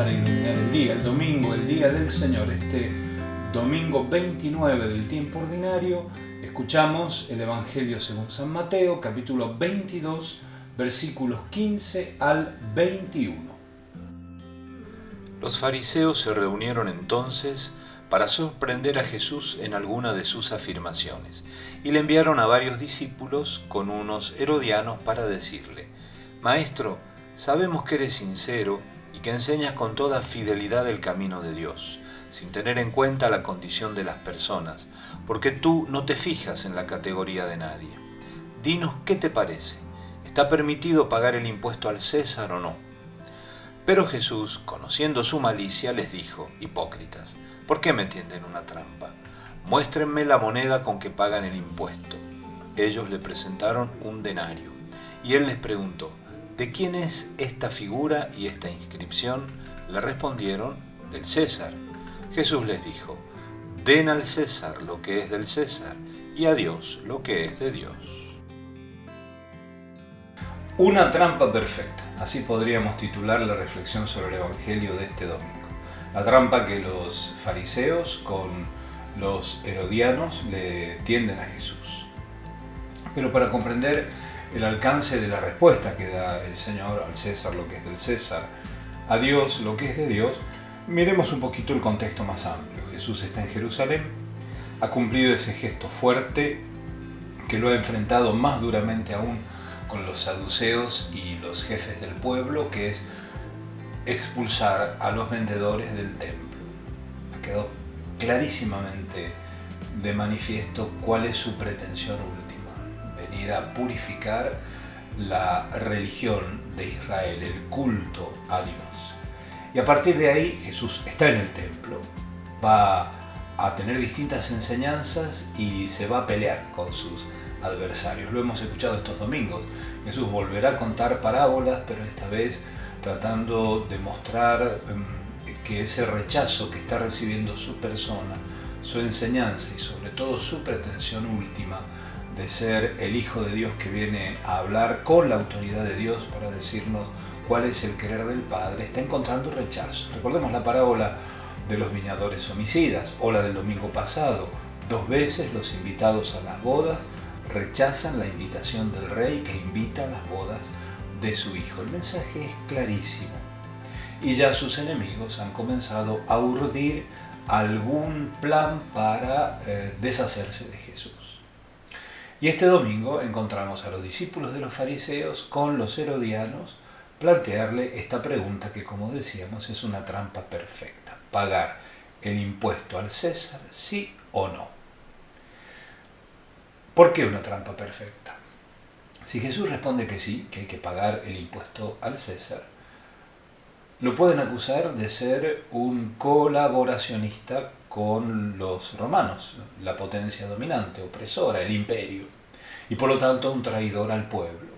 para iluminar el día, el domingo, el día del Señor, este domingo 29 del tiempo ordinario. Escuchamos el Evangelio según San Mateo, capítulo 22, versículos 15 al 21. Los fariseos se reunieron entonces para sorprender a Jesús en alguna de sus afirmaciones, y le enviaron a varios discípulos con unos herodianos para decirle: Maestro, sabemos que eres sincero y que enseñas con toda fidelidad el camino de Dios, sin tener en cuenta la condición de las personas, porque tú no te fijas en la categoría de nadie. Dinos qué te parece, ¿está permitido pagar el impuesto al César o no? Pero Jesús, conociendo su malicia, les dijo: Hipócritas, ¿por qué me tienden una trampa? Muéstrenme la moneda con que pagan el impuesto. Ellos le presentaron un denario, y él les preguntó: ¿de quién es esta figura y esta inscripción? Le respondieron: del César. Jesús les dijo: den al César lo que es del César, y a Dios lo que es de Dios. Una trampa perfecta, así podríamos titular la reflexión sobre el Evangelio de este domingo. La trampa que los fariseos con los herodianos le tienden a Jesús. Pero para comprender el alcance de la respuesta que da el Señor: al César lo que es del César, a Dios lo que es de Dios, miremos un poquito el contexto más amplio. Jesús está en Jerusalén, ha cumplido ese gesto fuerte que lo ha enfrentado más duramente aún con los saduceos y los jefes del pueblo, que es expulsar a los vendedores del templo. Ha quedado clarísimamente de manifiesto cuál es su pretensión última: venir a purificar la religión de Israel, el culto a Dios. Y a partir de ahí Jesús está en el templo, va a tener distintas enseñanzas y se va a pelear con sus adversarios. Lo hemos escuchado estos domingos. Jesús volverá a contar parábolas, pero esta vez tratando de mostrar que ese rechazo que está recibiendo su persona, su enseñanza y sobre todo su pretensión última de ser el Hijo de Dios que viene a hablar con la autoridad de Dios para decirnos cuál es el querer del Padre, está encontrando rechazo. Recordemos la parábola de los viñadores homicidas o la del domingo pasado. 2 veces los invitados a las bodas rechazan la invitación del rey que invita a las bodas de su hijo. El mensaje es clarísimo. Y ya sus enemigos han comenzado a urdir algún plan para deshacerse de Jesús. Y este domingo encontramos a los discípulos de los fariseos con los herodianos plantearle esta pregunta que, como decíamos, es una trampa perfecta: pagar el impuesto al César, sí o no. ¿Por qué una trampa perfecta? Si Jesús responde que sí, que hay que pagar el impuesto al César, lo pueden acusar de ser un colaboracionista con los romanos, la potencia dominante, opresora, el imperio, y por lo tanto un traidor al pueblo.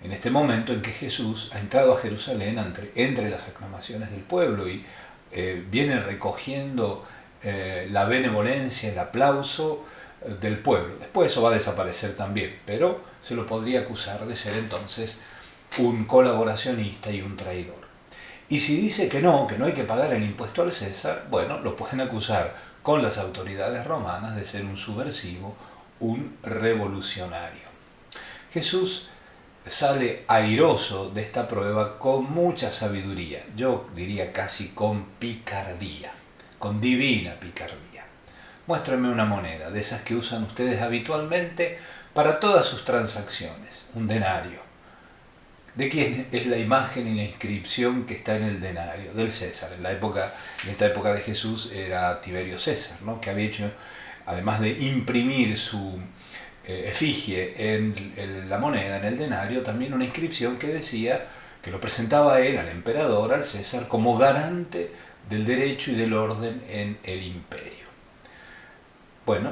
En este momento en que Jesús ha entrado a Jerusalén entre las aclamaciones del pueblo y viene recogiendo la benevolencia, el aplauso del pueblo. Después eso va a desaparecer también, pero se lo podría acusar de ser entonces un colaboracionista y un traidor. Y si dice que no hay que pagar el impuesto al César, bueno, lo pueden acusar con las autoridades romanas de ser un subversivo, un revolucionario. Jesús sale airoso de esta prueba con mucha sabiduría, yo diría casi con picardía, con divina picardía. Muéstrenme una moneda, de esas que usan ustedes habitualmente para todas sus transacciones, un denario. ¿De quién es la imagen y la inscripción que está en el denario? Del César. En esta época de Jesús era Tiberio César, ¿no? Que había hecho, además de imprimir su efigie en la moneda, en el denario, también una inscripción que decía que lo presentaba a él, al emperador, al César, como garante del derecho y del orden en el imperio. Bueno,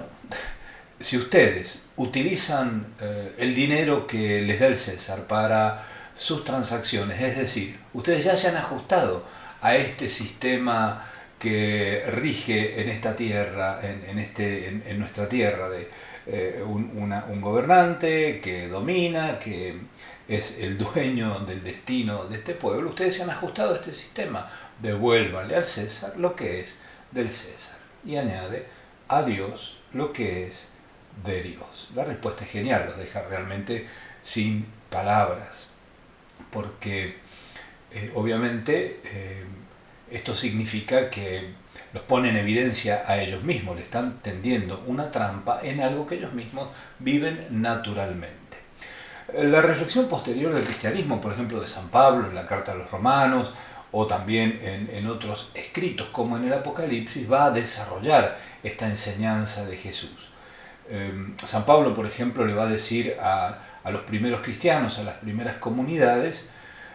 si ustedes utilizan el dinero que les da el César para sus transacciones, es decir, ustedes ya se han ajustado a este sistema que rige en esta tierra, en nuestra tierra un gobernante que domina, que es el dueño del destino de este pueblo. Ustedes se han ajustado a este sistema, devuélvanle al César lo que es del César. Y añade, a Dios lo que es de Dios. La respuesta es genial, los deja realmente sin palabras, porque obviamente esto significa que los pone en evidencia a ellos mismos, le están tendiendo una trampa en algo que ellos mismos viven naturalmente. La reflexión posterior del cristianismo, por ejemplo, de San Pablo en la Carta a los Romanos, o también en otros escritos como en el Apocalipsis, va a desarrollar esta enseñanza de Jesús. San Pablo, por ejemplo, le va a decir a los primeros cristianos, a las primeras comunidades: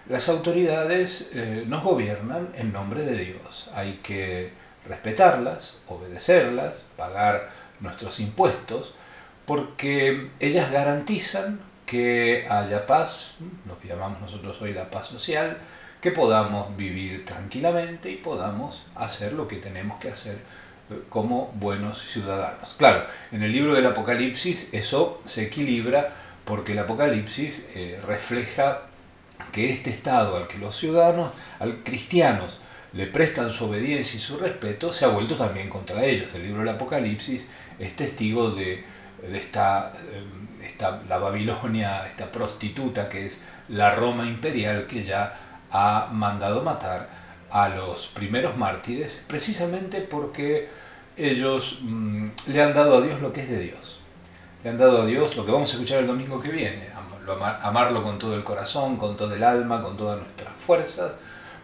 las autoridades nos gobiernan en nombre de Dios, hay que respetarlas, obedecerlas, pagar nuestros impuestos, porque ellas garantizan que haya paz, lo que llamamos nosotros hoy la paz social, que podamos vivir tranquilamente y podamos hacer lo que tenemos que hacer como buenos ciudadanos. Claro, en el libro del Apocalipsis eso se equilibra, porque el Apocalipsis refleja que este estado al que los ciudadanos, al cristianos, le prestan su obediencia y su respeto, se ha vuelto también contra ellos. El libro del Apocalipsis es testigo de la Babilonia, esta prostituta que es la Roma imperial, que ya ha mandado matar a los primeros mártires, precisamente porque ellos le han dado a Dios lo que es de Dios. Le han dado a Dios lo que vamos a escuchar el domingo que viene: amarlo con todo el corazón, con todo el alma, con todas nuestras fuerzas,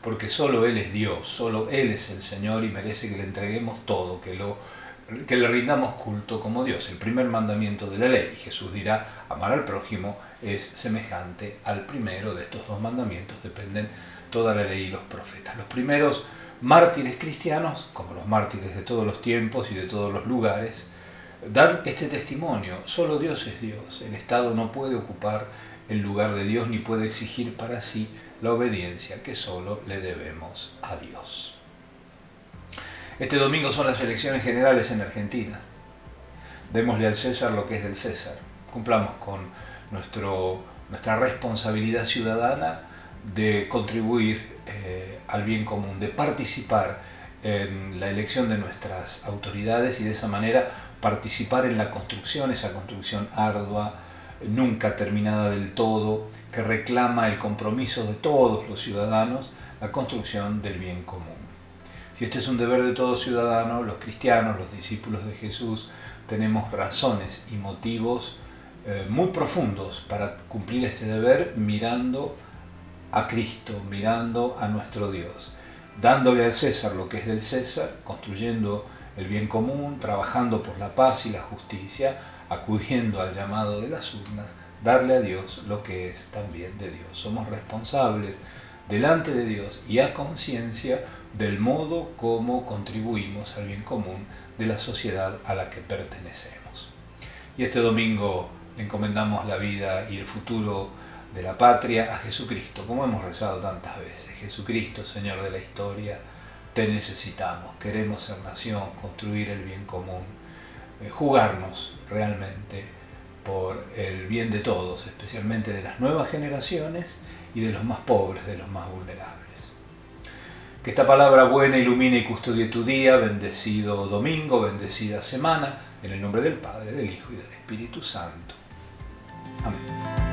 porque solo Él es Dios, solo Él es el Señor y merece que le entreguemos todo, que le rindamos culto como Dios. El primer mandamiento de la ley, y Jesús dirá, amar al prójimo, es semejante al primero. De estos dos mandamientos dependen toda la ley y los profetas. Los primeros mártires cristianos, como los mártires de todos los tiempos y de todos los lugares, dan este testimonio: solo Dios es Dios, el Estado no puede ocupar el lugar de Dios ni puede exigir para sí la obediencia que solo le debemos a Dios. Este domingo son las elecciones generales en Argentina. Démosle al César lo que es del César. Cumplamos con nuestra responsabilidad ciudadana de contribuir al bien común, de participar en la elección de nuestras autoridades y de esa manera participar en la construcción, esa construcción ardua, nunca terminada del todo, que reclama el compromiso de todos los ciudadanos, la construcción del bien común. Si este es un deber de todo ciudadano, los cristianos, los discípulos de Jesús, tenemos razones y motivos muy profundos para cumplir este deber, mirando a Cristo, mirando a nuestro Dios, dándole al César lo que es del César, construyendo el bien común, trabajando por la paz y la justicia, acudiendo al llamado de las urnas, darle a Dios lo que es también de Dios. Somos responsables delante de Dios y a conciencia del modo como contribuimos al bien común de la sociedad a la que pertenecemos. Y este domingo encomendamos la vida y el futuro de la patria a Jesucristo, como hemos rezado tantas veces. Jesucristo, Señor de la historia, te necesitamos, queremos ser nación, construir el bien común, jugarnos realmente por el bien de todos, especialmente de las nuevas generaciones y de los más pobres, de los más vulnerables. Que esta palabra buena ilumine y custodie tu día, bendecido domingo, bendecida semana, en el nombre del Padre, del Hijo y del Espíritu Santo. Amén.